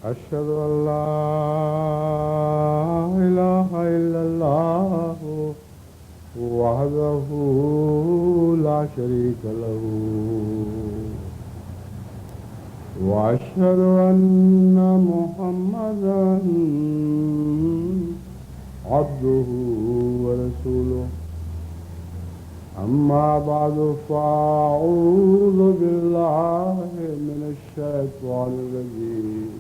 أشهد أن لا إله إلا الله وحده لا شريك له وأشهد أن محمدا عبده ورسوله أما بعد فأعوذ بالله من الشيطان الرجيم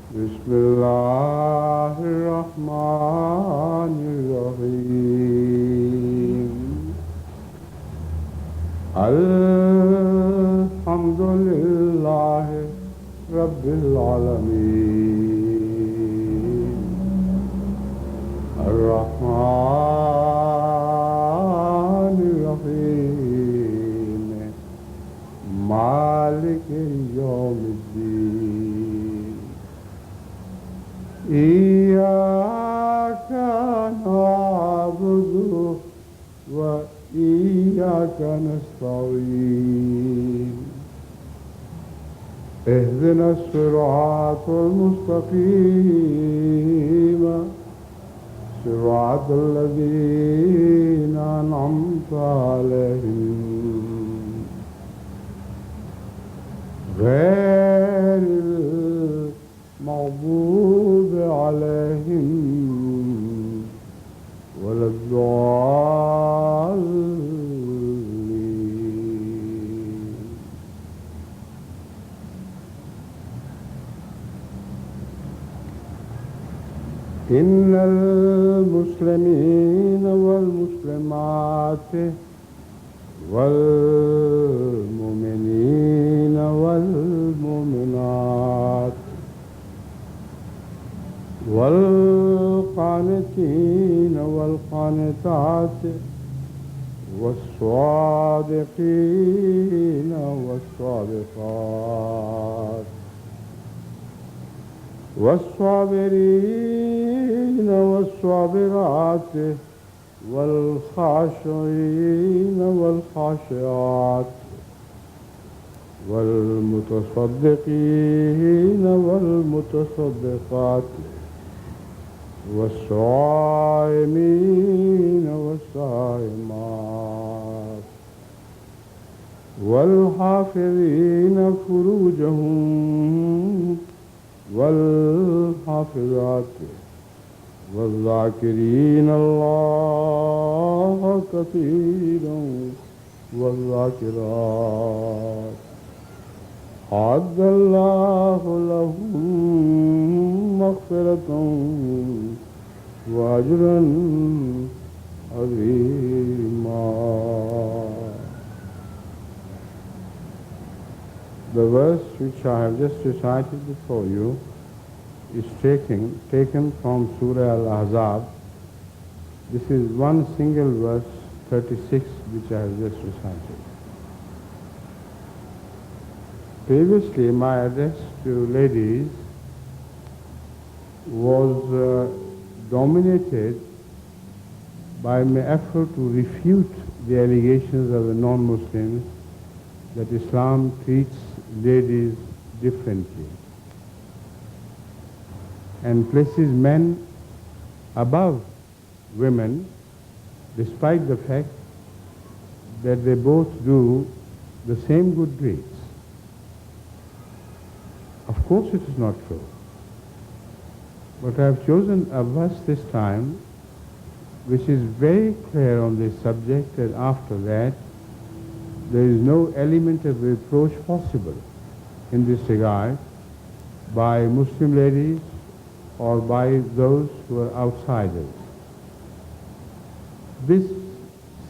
بسم الله الرحمن الرحيم الحمد لله رب العالمين الرحمن الرحيم مالك يوم الدين إياك نعبد وإياك نستعين اهدنا الصراط المستقيم صراط الذين أنعمت عليهم غير المغضوب عليهم ولا الضالين. إن المسلمين والمسلمات والمؤمنين والمؤمنات والقانتين والقانتات والصادقين والصادقات والصابرين والصابرات والخاشعين والخاشعات والمتصدقين والمتصدقات والصائمين والصائمات والحافظين فروجهم والحافظات والذاكرين الله كثيرا والذاكرات أعد الله لهم مغفرة وأجرا عظيما. The verse which I have just recited before you is taken from Surah Al-Ahzab. This is one single verse, 36, which I have just recited. Previously, my address to ladies was dominated by my effort to refute the allegations of the non-Muslims that Islam treats ladies differently and places men above women, despite the fact that they both do the same good deeds. Of course it is not true. But I have chosen a verse this time which is very clear on this subject, and after that there is no element of reproach possible in this regard by Muslim ladies or by those who are outsiders. This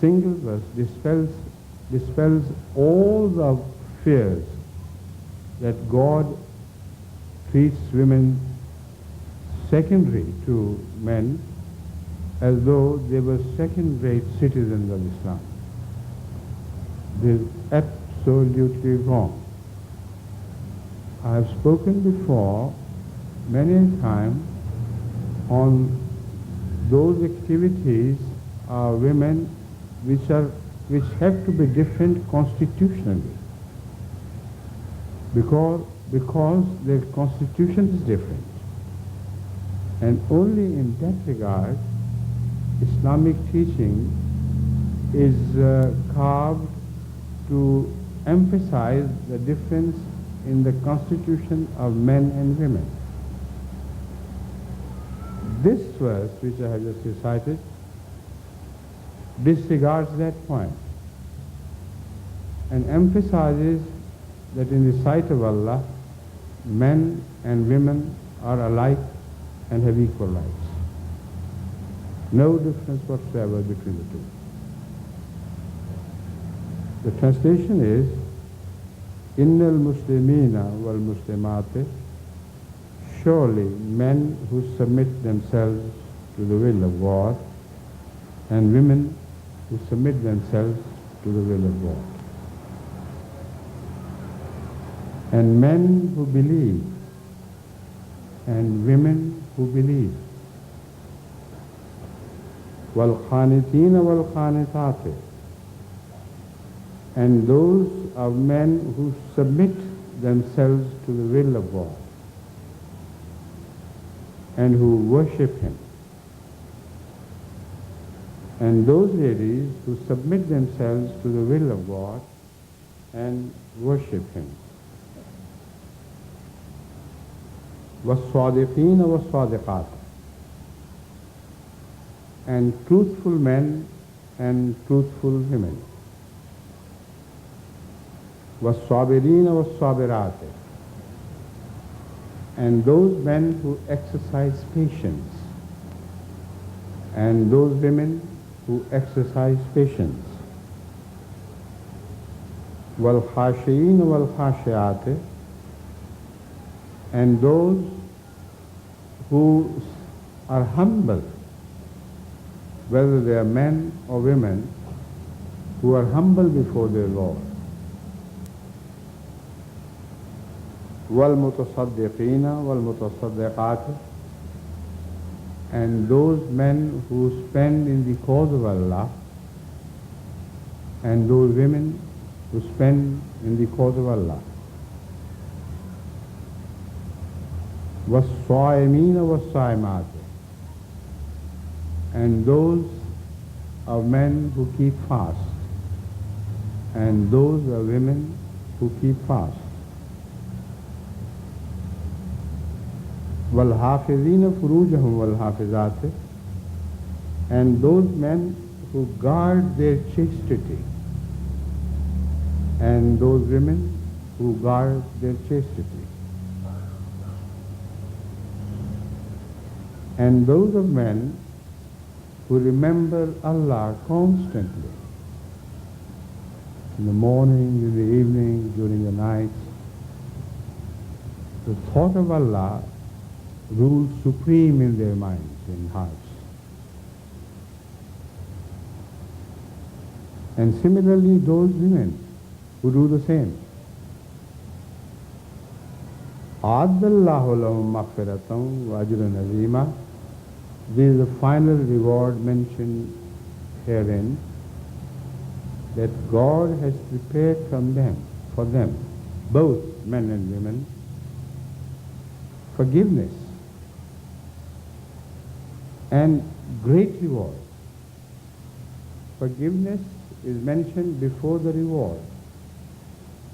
single verse dispels all the fears that God treats women secondary to men, as though they were second-rate citizens of Islam. This is absolutely wrong. I have spoken before many a time on those activities of women which have to be different constitutionally, because because their constitution is different. And only in that regard, Islamic teaching is carved to emphasize the difference in the constitution of men and women. This verse, which I have just recited, disregards that point and emphasizes that in the sight of Allah, men and women are alike and have equal rights. No difference whatsoever between the two. The translation is, Innal Muslimina wal Muslimate, surely men who submit themselves to the will of God, and women who submit themselves to the will of God. And men who believe, and women who believe. وَالْقَانِتِينَ وَالْقَانِتَاتِ, and those of men who submit themselves to the will of God and who worship Him. And those ladies who submit themselves to the will of God and worship Him. وَالصَّادِقِينَ وَالصَّادِقَاتِ, and truthful men and truthful women. وَالصَّابِرِينَ وَالصَّابِرَاتِ, and those men who exercise patience, and those women who exercise patience. وَالْخَاشِعِينَ وَالْخَاشِعَاتِ, and those who are humble, whether they are men or women, who are humble before their Lord. وَالْمُتَصَدِّقِينَ وَالْمُتَصَدِّقَاتِ, and those men who spend in the cause of Allah, and those women who spend in the cause of Allah. وَالصَّائِمِينَ وَالصَّائِمَاتِ, and those of men who keep fast, and those of women who keep fast. وَالْحَافِظِينَ فُرُوجَهُمْ وَالْحَافِظَاتِ, and those men who guard their chastity, and those women who guard their chastity. And those of men who remember Allah constantly, in the morning, in the evening, during the night. The thought of Allah rules supreme in their minds and hearts. And similarly, those women who do the same. أَعَدَّ اللَّهُ لَهُمْ مَغْفِرَةً وَأَجْرًا عَظِيمًا. This is the final reward mentioned herein, that God has prepared for them, both men and women, forgiveness and great reward. Forgiveness is mentioned before the reward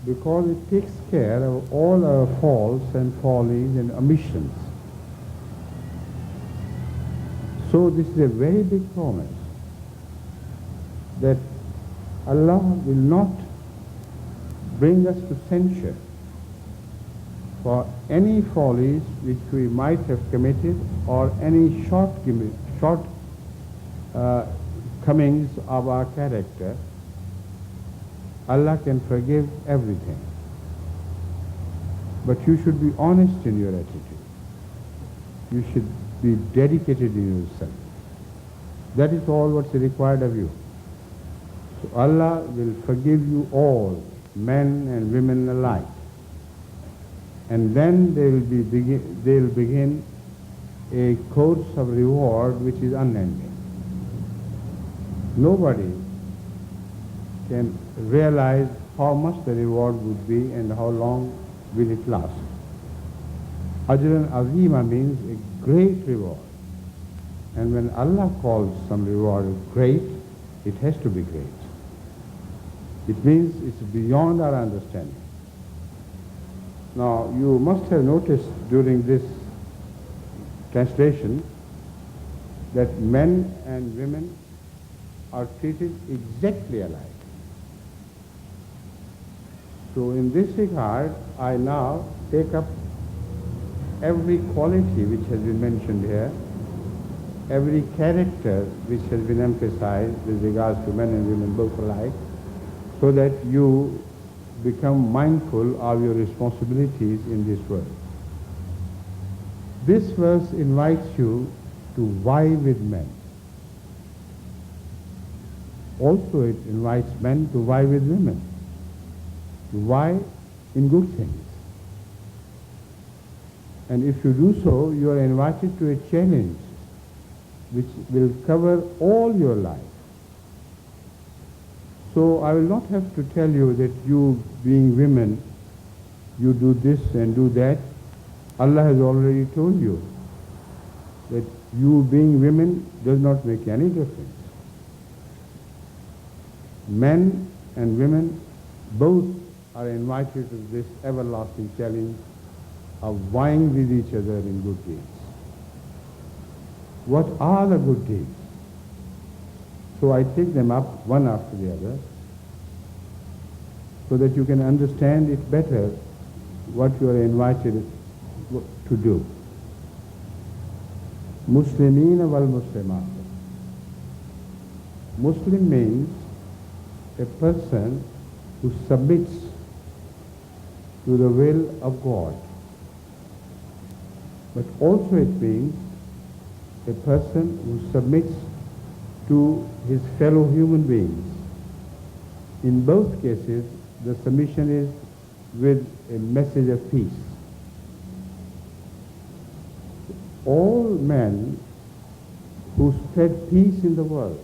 because it takes care of all our faults and follies and omissions. So this is a very big promise that Allah will not bring us to censure for any follies which we might have committed or any shortcomings of our character. Allah can forgive everything. But you should be honest in your attitude. You should be dedicated in yourself. That is all what's required of you. So Allah will forgive you all, men and women alike. And then they will begin a course of reward which is unending. Nobody can realize how much the reward would be and how long will it last. Ajran Azima means a great reward. And when Allah calls some reward great, it has to be great. It means it's beyond our understanding. Now, you must have noticed during this translation that men and women are treated exactly alike. So in this regard, I now take up every quality which has been mentioned here, every character which has been emphasized with regards to men and women both alike, so that you become mindful of your responsibilities in this world. This verse invites you to vie with men. Also it invites men to vie with women, to vie in good things. And if you do so, you are invited to a challenge which will cover all your life. So I will not have to tell you that you being women, you do this and do that. Allah has already told you that you being women does not make any difference. Men and women both are invited to this everlasting challenge of vying with each other in good deeds. What are the good deeds? So I take them up one after the other so that you can understand it better what you are invited to do. Muslimeen wal Muslimat. Muslim means a person who submits to the will of God. But also it means a person who submits to his fellow human beings. In both cases, the submission is with a message of peace. All men who spread peace in the world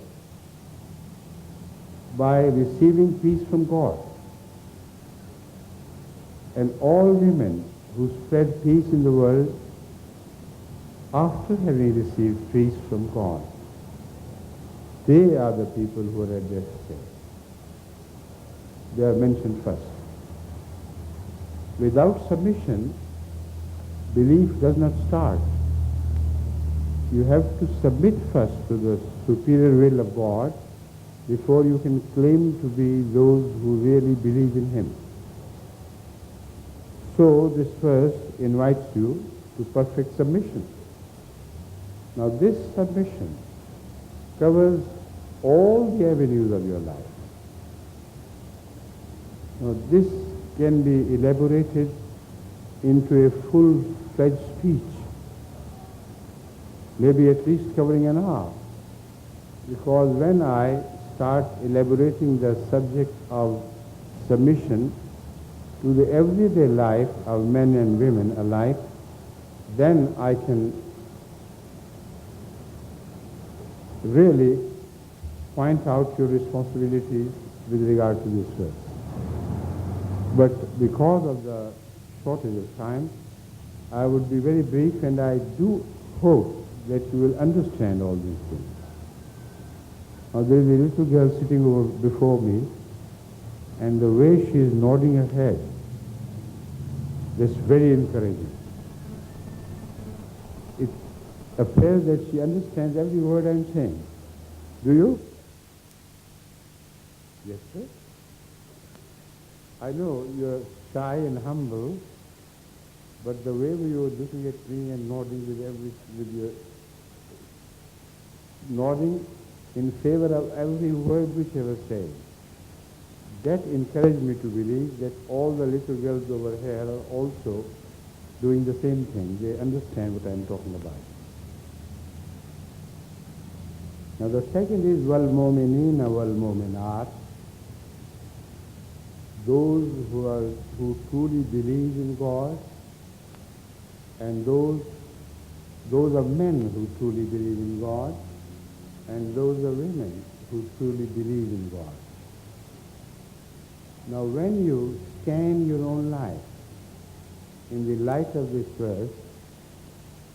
by receiving peace from God, and all women who spread peace in the world after having received peace from God, they are the people who are at their state. They are mentioned first. Without submission, belief does not start. You have to submit first to the superior will of God before you can claim to be those who really believe in Him. So this verse invites you to perfect submission. Now this submission covers all the avenues of your life. Now this can be elaborated into a full-fledged speech, maybe at least covering an hour. Because when I start elaborating the subject of submission to the everyday life of men and women alike, then I can really point out your responsibilities with regard to this verse. But because of the shortage of time, I would be very brief, and I do hope that you will understand all these things. Now there is a little girl sitting over before me, and the way she is nodding her head, that's very encouraging. It appears that she understands every word I'm saying. Do you? Yes, sir? I know you're shy and humble, but the way you are looking at me and nodding nodding in favor of every word which I was saying, that encouraged me to believe that all the little girls over here are also doing the same thing. They understand what I'm talking about. Now the second is wal mu'minina wal mu'minat. Those who truly believe in God, and those of men who truly believe in God, and those of women who truly believe in God. Now when you scan your own life in the light of this verse,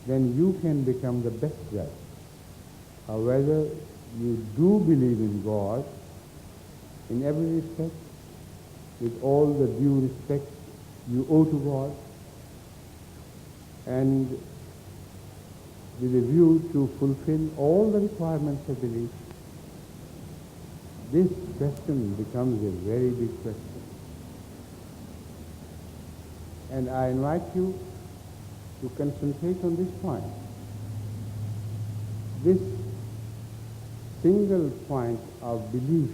then you can become the best judge. Whether you do believe in God in every respect, with all the due respect you owe to God, and with a view to fulfill all the requirements of belief, this question becomes a very big question. And I invite you to concentrate on this point. This single point of belief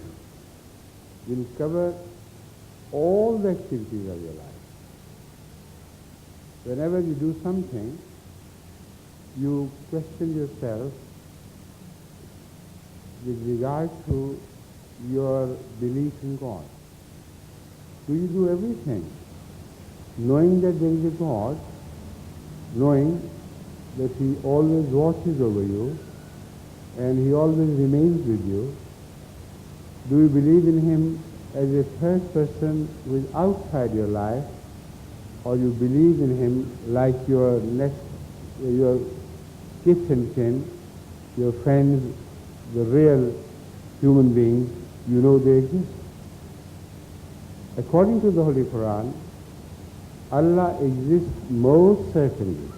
will cover all the activities of your life. Whenever you do something, you question yourself with regard to your belief in God. Do you do everything knowing that there is a God, knowing that He always watches over you and He always remains with you? Do you believe in Him as a third person who is outside your life, or you believe in Him like your kith and kin, your friends, the real human beings, you know they exist? According to the Holy Quran, Allah exists more certainly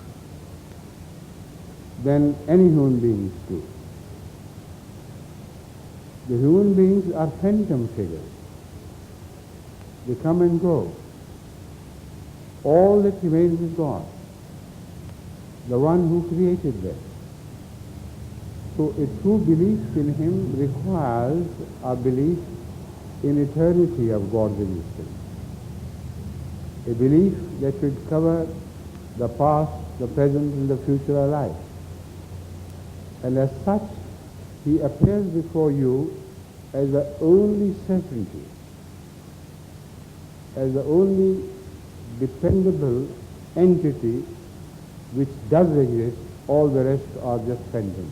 than any human beings do. The human beings are phantom figures. They come and go. All that remains is God, the one who created them. So a true belief in Him requires a belief in eternity of God's existence. A belief that should cover the past, the present, and the future alike. And as such, He appears before you as the only certainty, as the only dependable entity which does exist. All the rest are just phantoms.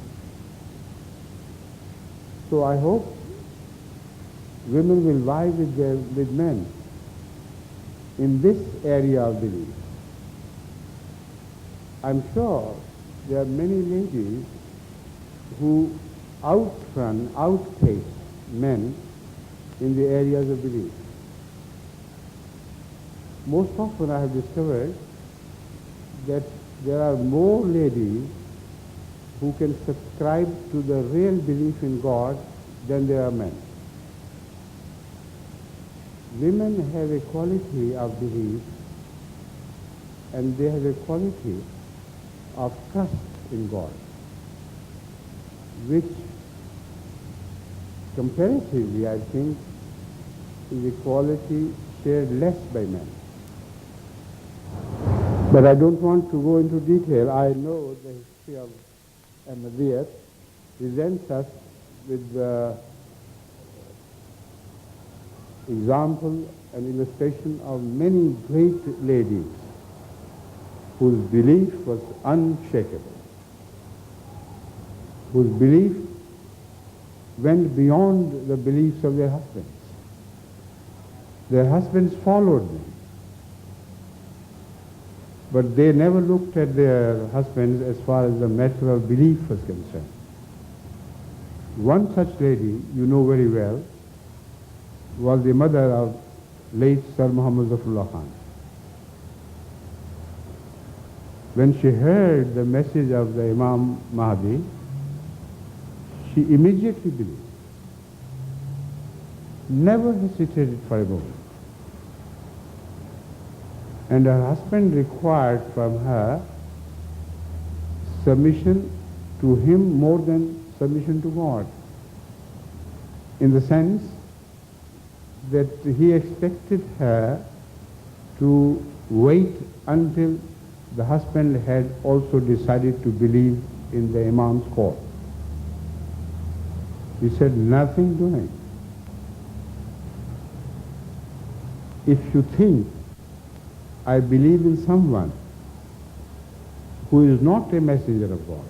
So I hope women will vie with men in this area of belief. I'm sure there are many ladies who outpace men in the areas of belief. Most often I have discovered that there are more ladies who can subscribe to the real belief in God than there are men. Women have a quality of belief, and they have a quality of trust in God, which comparatively, I think, is a quality shared less by men. But I don't want to go into detail. I know the history of Ahmadiyyat presents us with the example and illustration of many great ladies whose belief was unshakable, whose belief went beyond the beliefs of their husbands. Their husbands followed them, but they never looked at their husbands as far as the matter of belief was concerned. One such lady, you know very well, was the mother of late Sir Muhammad Zafrullah Khan. When she heard the message of the Imam Mahdi, she immediately believed, never hesitated for a moment. And her husband required from her submission to him more than submission to God, in the sense that he expected her to wait until the husband had also decided to believe in the Imam's call. He said, nothing doing. If you think I believe in someone who is not a messenger of God,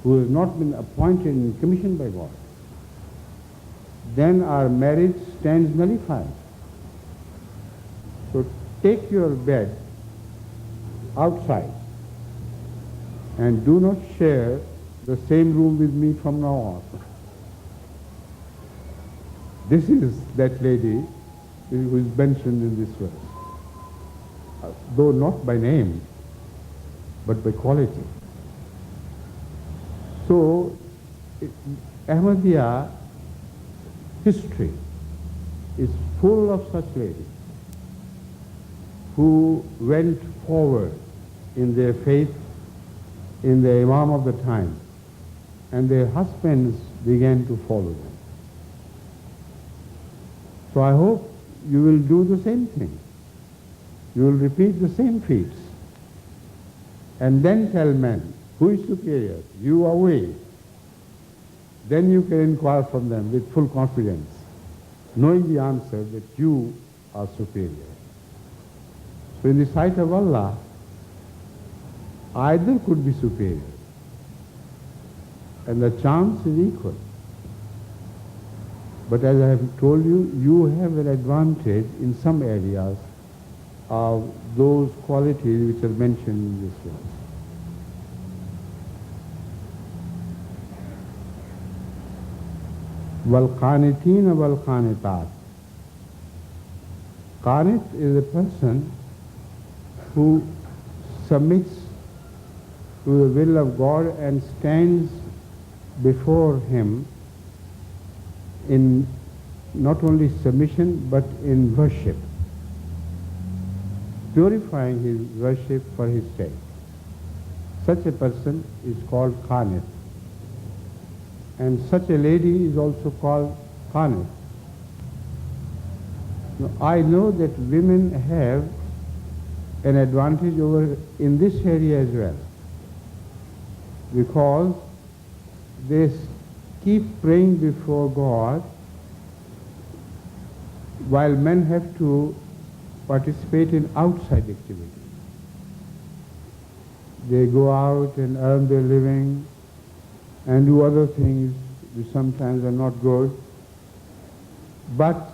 who has not been appointed and commissioned by God, then our marriage stands nullified. So take your bed outside and do not share the same room with me from now on. This is that lady who is mentioned in this verse, though not by name, but by quality. So, Ahmadiyya history is full of such ladies who went forward in their faith in the Imam of the time, and their husbands began to follow them. So I hope you will do the same thing. You will repeat the same feats, and then tell men, who is superior, you or we? Then you can inquire from them with full confidence, knowing the answer that you are superior. So in the sight of Allah, either could be superior, and the chance is equal. But as I have told you, you have an advantage in some areas of those qualities which are mentioned in this verse. وَالْقَانِتِينَ وَالْقَانِتَاتِ. Qanit is a person who submits to the will of God and stands before Him in not only submission but in worship, purifying his worship for His sake. Such a person is called Qanit. And such a lady is also called Qanit. Now, I know that women have an advantage over in this area as well, because they keep praying before God while men have to participate in outside activities. They go out and earn their living and do other things which sometimes are not good. But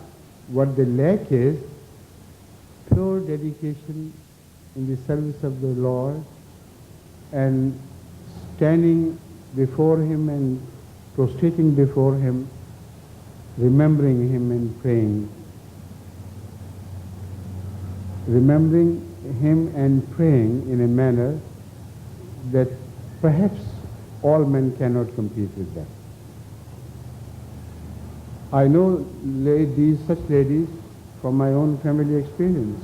what they lack is pure dedication in the service of the Lord and standing before Him and prostrating before Him, remembering Him and praying. Remembering Him and praying in a manner that perhaps all men cannot compete with them. I know such ladies from my own family experience.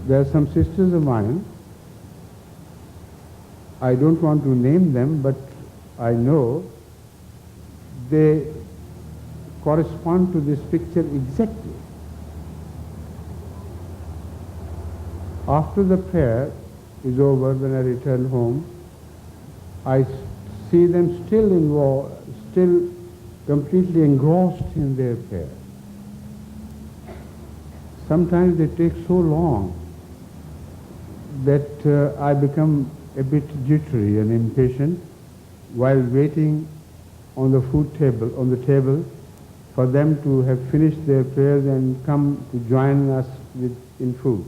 There are some sisters of mine, I don't want to name them, but I know they correspond to this picture exactly. After the prayer is over, when I return home, I see them still completely engrossed in their prayer. Sometimes they take so long that I become a bit jittery and impatient while waiting on the table for them to have finished their prayers and come to join us in food.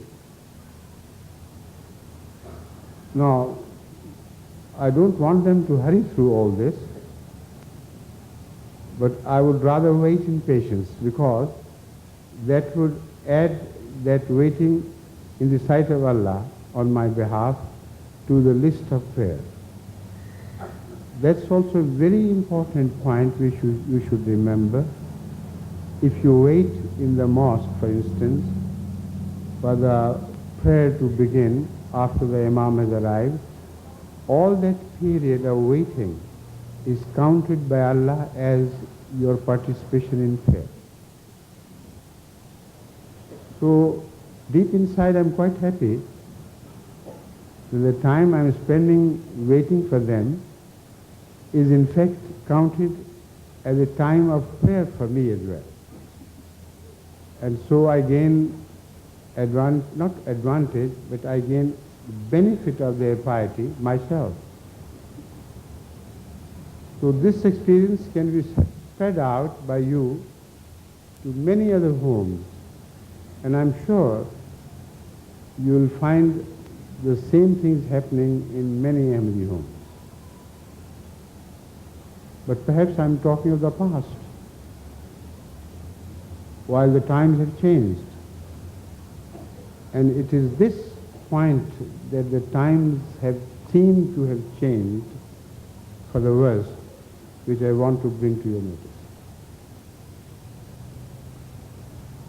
Now, I don't want them to hurry through all this, but I would rather wait in patience, because that would add that waiting in the sight of Allah on my behalf to the list of prayers. That's also a very important point you should remember. If you wait in the mosque, for instance, for the prayer to begin after the Imam has arrived, all that period of waiting is counted by Allah as your participation in prayer. So deep inside I'm quite happy that the time I'm spending waiting for them is in fact counted as a time of prayer for me as well. And so I gain not advantage, but I gain the benefit of their piety myself. So this experience can be spread out by you to many other homes, and I'm sure you'll find the same things happening in many Ahmadi homes. But perhaps I'm talking of the past, while the times have changed. And it is this point that the times have seemed to have changed for the worse, which I want to bring to your notice.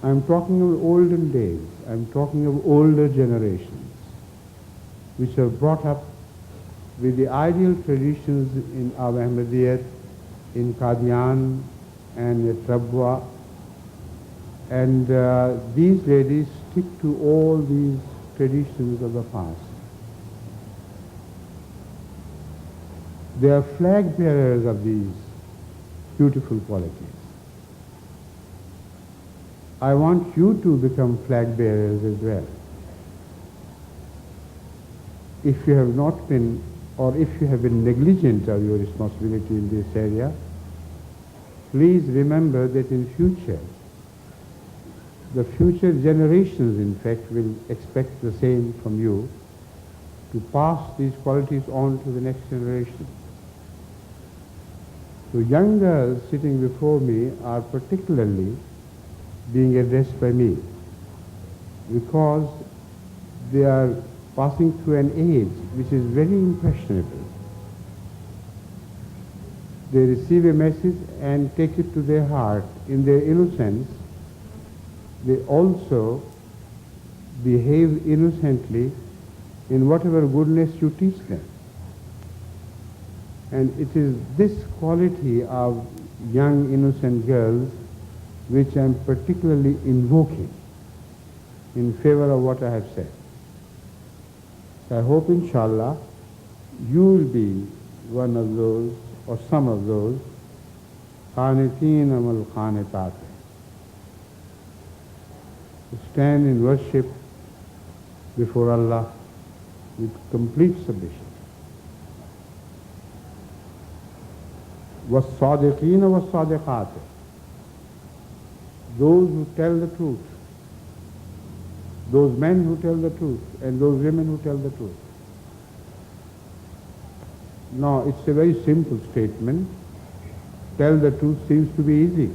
I'm talking of olden days. I'm talking of older generations, which are brought up with the ideal traditions in our Ahmadiyyat, in Qadian and at Rabwa. And these ladies stick to all these traditions of the past. They are flag bearers of these beautiful qualities. I want you to become flag bearers as well. If you have not been, or if you have been negligent of your responsibility in this area, please remember that in future, the future generations, in fact, will expect the same from you, to pass these qualities on to the next generation. So young girls sitting before me are particularly being addressed by me because they are passing through an age which is very impressionable. They receive a message and take it to their heart. In their innocence, they also behave innocently in whatever goodness you teach them. And it is this quality of young innocent girls which I am particularly invoking in favor of what I have said. So I hope, inshallah, you will be one of those, or some of those, qaniteen amal qanitat, to stand in worship before Allah with complete submission. وَالصَّادِقِينَ وَالصَّادِقَاتِ, those who tell the truth, those men who tell the truth, and those women who tell the truth. Now, it's a very simple statement. Tell the truth seems to be easy.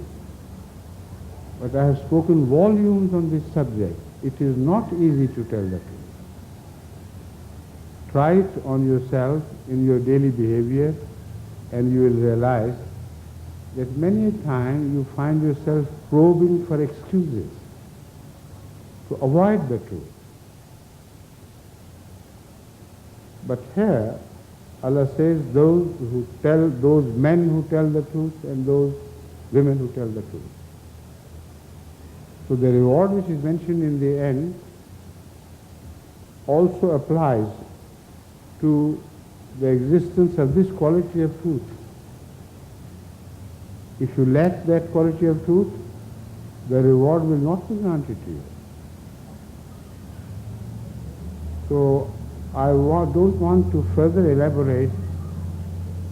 But I have spoken volumes on this subject. It is not easy to tell the truth. Try it on yourself in your daily behavior, and you will realize that many a time you find yourself probing for excuses to avoid the truth. But here, Allah says those men who tell the truth and those women who tell the truth. So the reward which is mentioned in the end also applies to the existence of this quality of truth. If you lack that quality of truth, the reward will not be granted to you. So I don't want to further elaborate.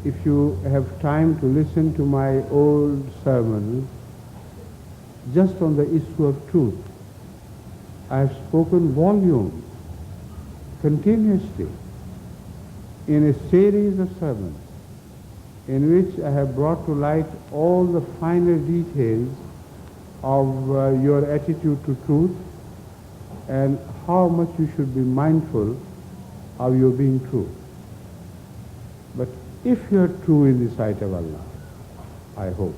If you have time to listen to my old sermons, just on the issue of truth, I have spoken volumes, continuously, in a series of sermons, in which I have brought to light all the finer details of your attitude to truth and how much you should be mindful of your being true. But if you are true in the sight of Allah, I hope,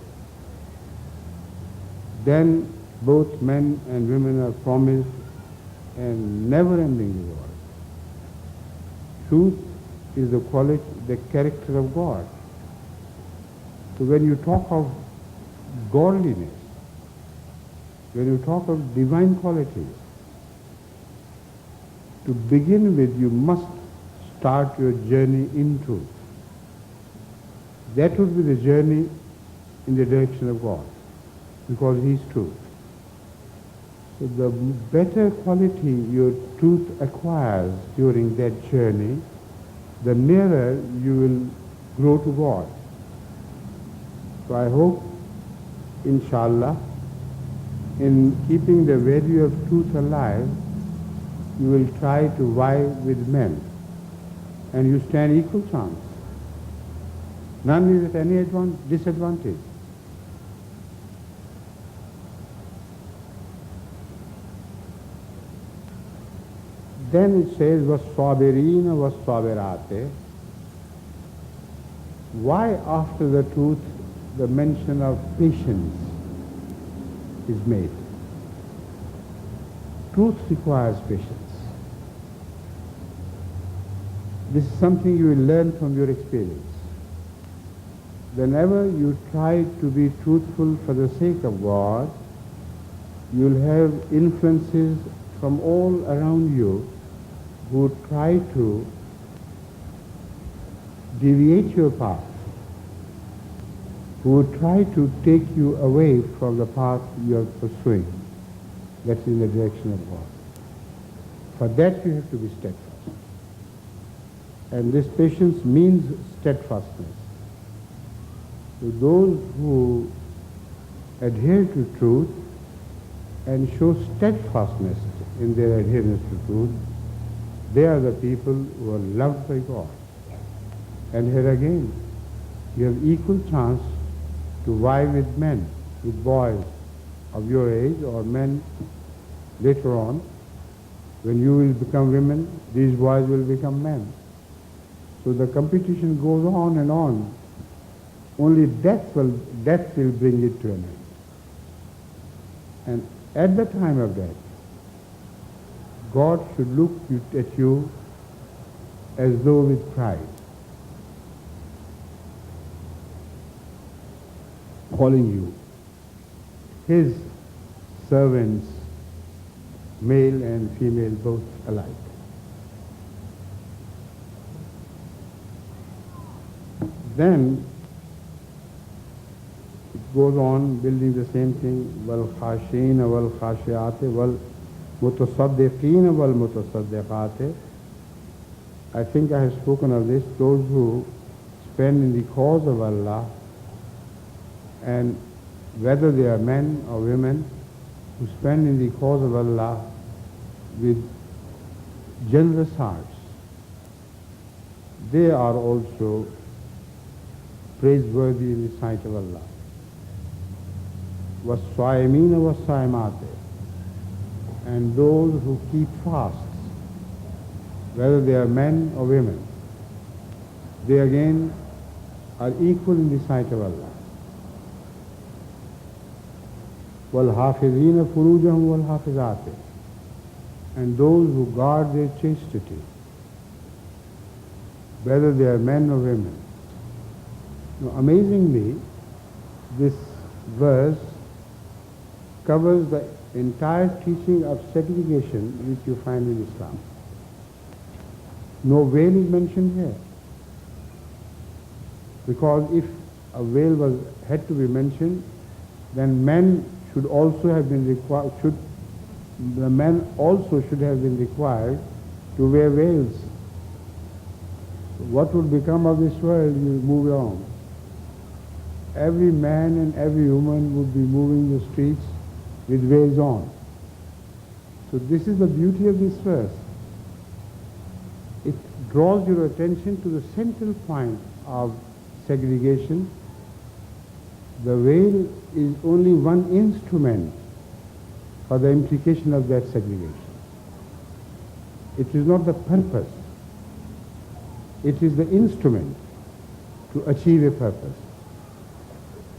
then both men and women are promised a never-ending reward. Truth is the quality, the character of God. So when you talk of godliness, when you talk of divine qualities, to begin with, you must start your journey in truth. That would be the journey in the direction of God, because He is truth. So the better quality your truth acquires during that journey, the nearer you will grow to God. So I hope, inshallah, in keeping the value of truth alive, you will try to vie with men, and you stand equal chance. None is at any disadvantage. Then it says, وَالصَّابِرِينَ وَالصَّابِرَاتِ. Why after the truth the mention of patience is made? Truth requires patience. This is something you will learn from your experience. Whenever you try to be truthful for the sake of God, you'll have influences from all around you who try to deviate your path, who try to take you away from the path you are pursuing, that is in the direction of God. For that you have to be steadfast. And this patience means steadfastness. So those who adhere to truth and show steadfastness in their adherence to truth, they are the people who are loved by God. And here again, you have equal chance to vie with men, with boys of your age, or men later on. When you will become women, these boys will become men. So the competition goes on and on. Only death will bring it to an end. And at the time of death, God should look at you as though with pride, calling you his servants, male and female, both alike. Then it goes on building the same thing, wal khashin wal khashiat wal mutasaddiqeen wal mutasaddiqat. I think I have spoken of this. Those who spend in the cause of Allah, and whether they are men or women, who spend in the cause of Allah with generous hearts, they are also praiseworthy in the sight of Allah. وَالصَّائِمِينَ وَالصَّائِمَاتِ. And those who keep fasts, whether they are men or women, they again are equal in the sight of Allah. وَالْحَافِظِينَ فُرُوجَهُمْ وَالْحَافِظَاتِ. And those who guard their chastity, whether they are men or women. Now, amazingly, this verse covers the entire teaching of segregation which you find in Islam. No veil is mentioned here. Because if a veil had to be mentioned, then men should also have been required, the men also should have been required to wear veils. What would become of this world? You move along. Every man and every woman would be moving the streets with veils on. So this is the beauty of this verse. It draws your attention to the central point of segregation. The veil is only one instrument for the implication of that segregation. It is not the purpose. It is the instrument to achieve a purpose.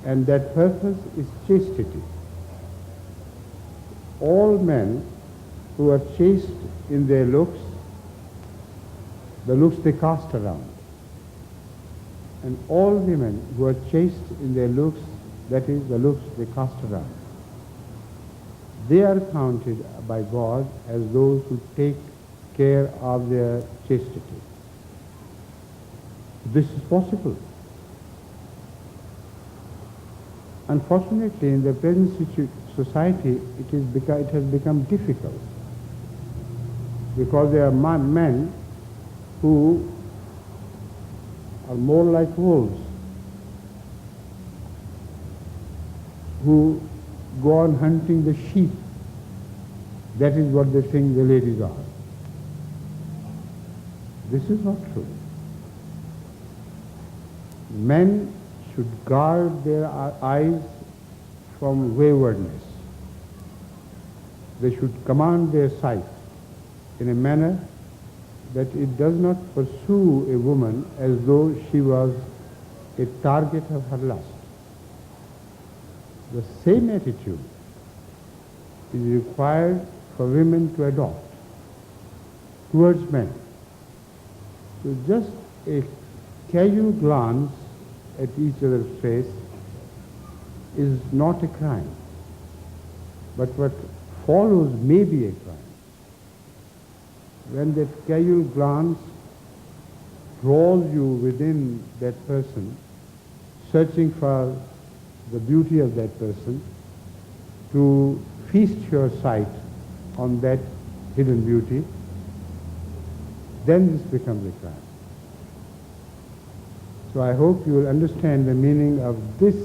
And that purpose is chastity. All men who are chaste in their looks, the looks they cast around. And all women who are chaste in their looks, that is, the looks they cast around, they are counted by God as those who take care of their chastity. This is possible. Unfortunately, in the present society, it has become difficult, because there are men who are more like wolves, who go on hunting the sheep. That is what they think the ladies are. This is not true. Men should guard their eyes from waywardness. They should command their sight in a manner that it does not pursue a woman as though she was a target of her lust. The same attitude is required for women to adopt towards men. So just a casual glance at each other's face is not a crime, but what follows may be a crime. When that casual glance draws you within that person, searching for the beauty of that person, to feast your sight on that hidden beauty, then this becomes a crime. So I hope you will understand the meaning of this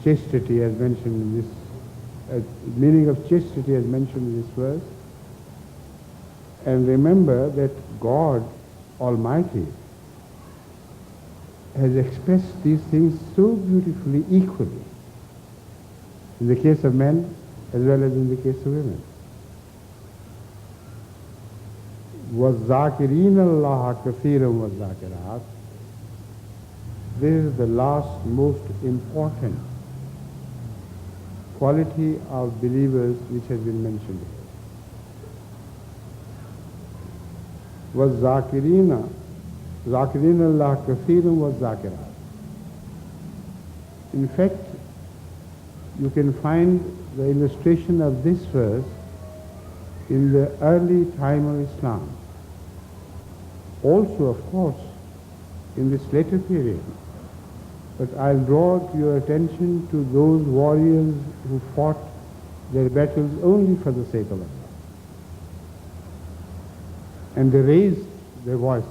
chastity as mentioned in this, meaning of chastity as mentioned in this verse. And remember that God Almighty has expressed these things so beautifully equally in the case of men as well as in the case of women. وَالذَّاكِرِينَ اللَّهَ كَثِيرًا وَالذَّاكِرَاتِ. This is the last most important quality of believers which has been mentioned here. وَالذَّاكِرِينَ اللَّهَ كَثِيرًا وَالذَّاكِرَاتِ. In fact, you can find the illustration of this verse in the early time of Islam. Also, of course, in this later period. But I'll draw to your attention to those warriors who fought their battles only for the sake of Allah. And they raised their voices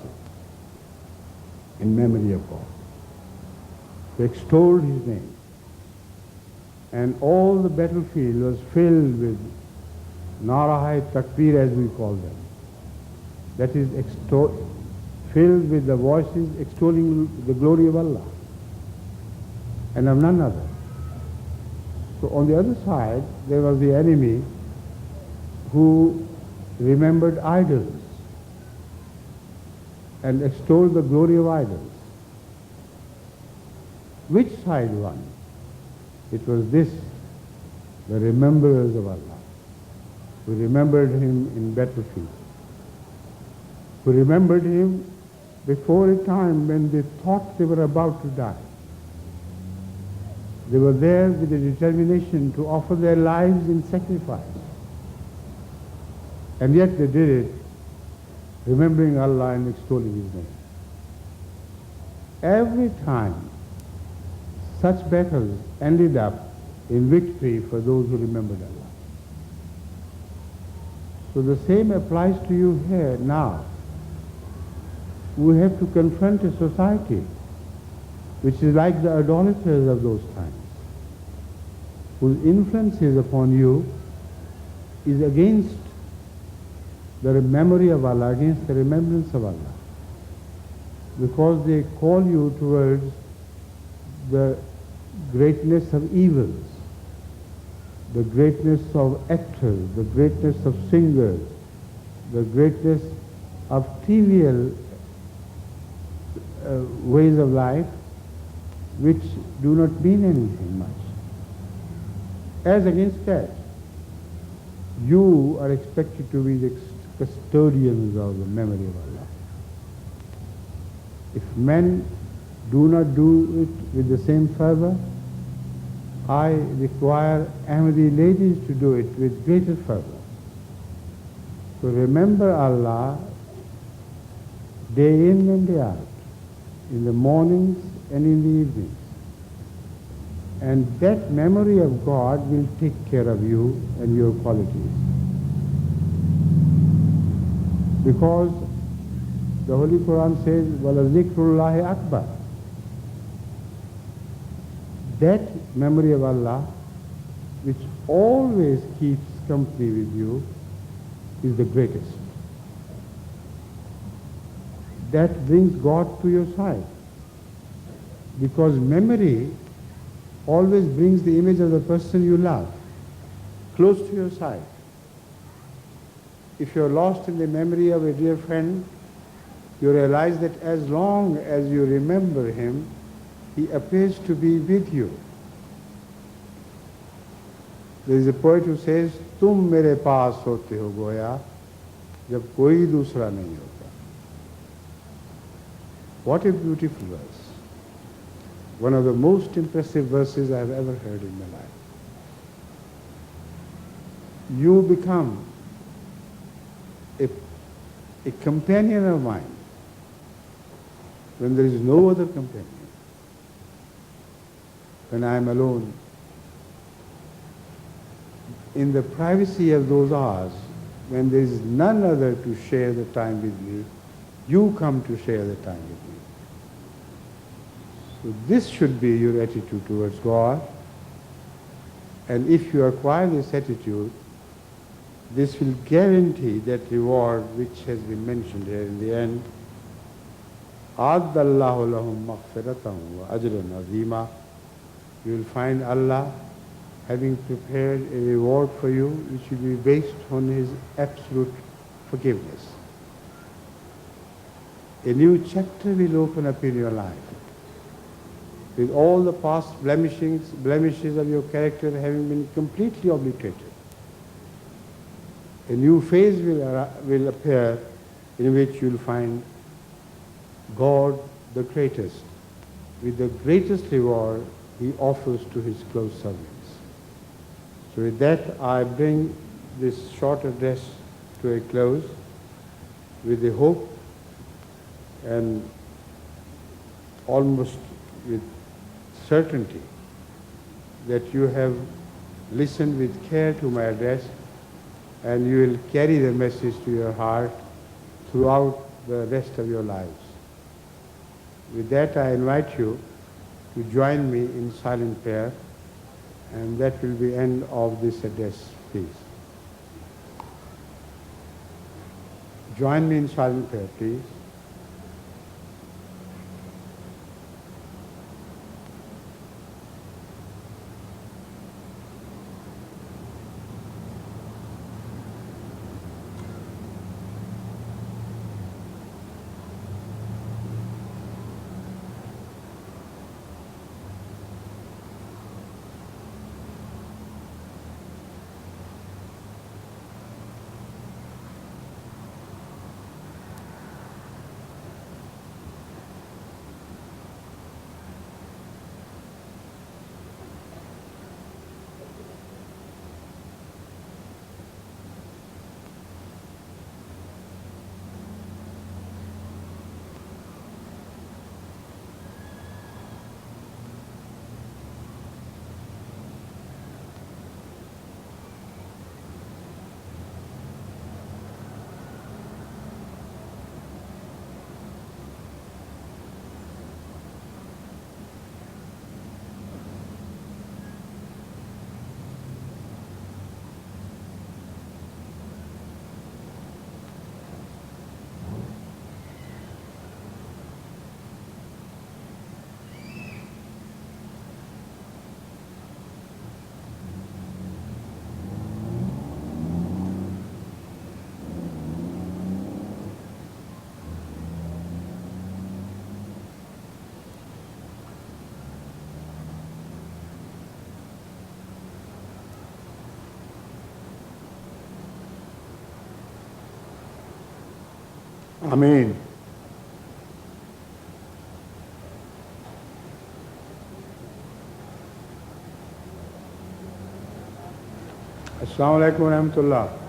in memory of God. They extolled His name. And all the battlefield was filled with Narahi Takbir, as we call them. That is, filled with the voices extolling the glory of Allah and of none other. So on the other side, there was the enemy who remembered idols and extolled the glory of idols. Which side won? It was this, the rememberers of Allah, who remembered Him in battlefield, who remembered Him before a time when they thought they were about to die. They were there with a determination to offer their lives in sacrifice. And yet they did it, remembering Allah and extolling His name. Every time, such battles ended up in victory for those who remembered Allah. So the same applies to you here now. We have to confront a society which is like the idolaters of those times, whose influences upon you is against the memory of Allah, against the remembrance of Allah, because they call you towards the greatness of evils, the greatness of actors, the greatness of singers, the greatness of trivial ways of life which do not mean anything much. As against that, you are expected to be the custodians of the memory of Allah. If men do not do it with the same fervor, I require Ahmadi ladies to do it with greater fervor. So remember Allah day in and day out, in the mornings and in the evenings. And that memory of God will take care of you and your qualities. Because the Holy Quran says, وَلَذِكْرُ اللَّهِ أَكْبَرُ. That memory of Allah, which always keeps company with you, is the greatest. that brings God to your side. Because memory always brings the image of the person you love close to your side. If you're lost in the memory of a dear friend, you realize that as long as you remember him, he appears to be with you. There is a poet who says, "Tum mere paas hote ho goya, jab koi dusra nahi hota." What a beautiful verse. One of the most impressive verses I have ever heard in my life. You become a companion of mine when there is no other companion. When I am alone, in the privacy of those hours, when there is none other to share the time with me, you come to share the time with me. So this should be your attitude towards God. And if you acquire this attitude, this will guarantee that reward which has been mentioned here in the end. أَعَدَّ اللَّهُ لَهُمْ مَغْفِرَةً وَأَجْرًا عَظِيمًا. You will find Allah having prepared a reward for you which will be based on His absolute forgiveness. A new chapter will open up in your life, with all the past blemishes of your character having been completely obliterated. A new phase will appear in which you will find God the greatest, with the greatest reward He offers to His close servants. So with that, I bring this short address to a close with the hope and almost with certainty that you have listened with care to my address, and you will carry the message to your heart throughout the rest of your lives. With that, I invite you to join me in silent prayer, and that will be the end of this address, please. Join me in silent prayer, please. Ameen. Assalamu alaikum wa rahmatullah.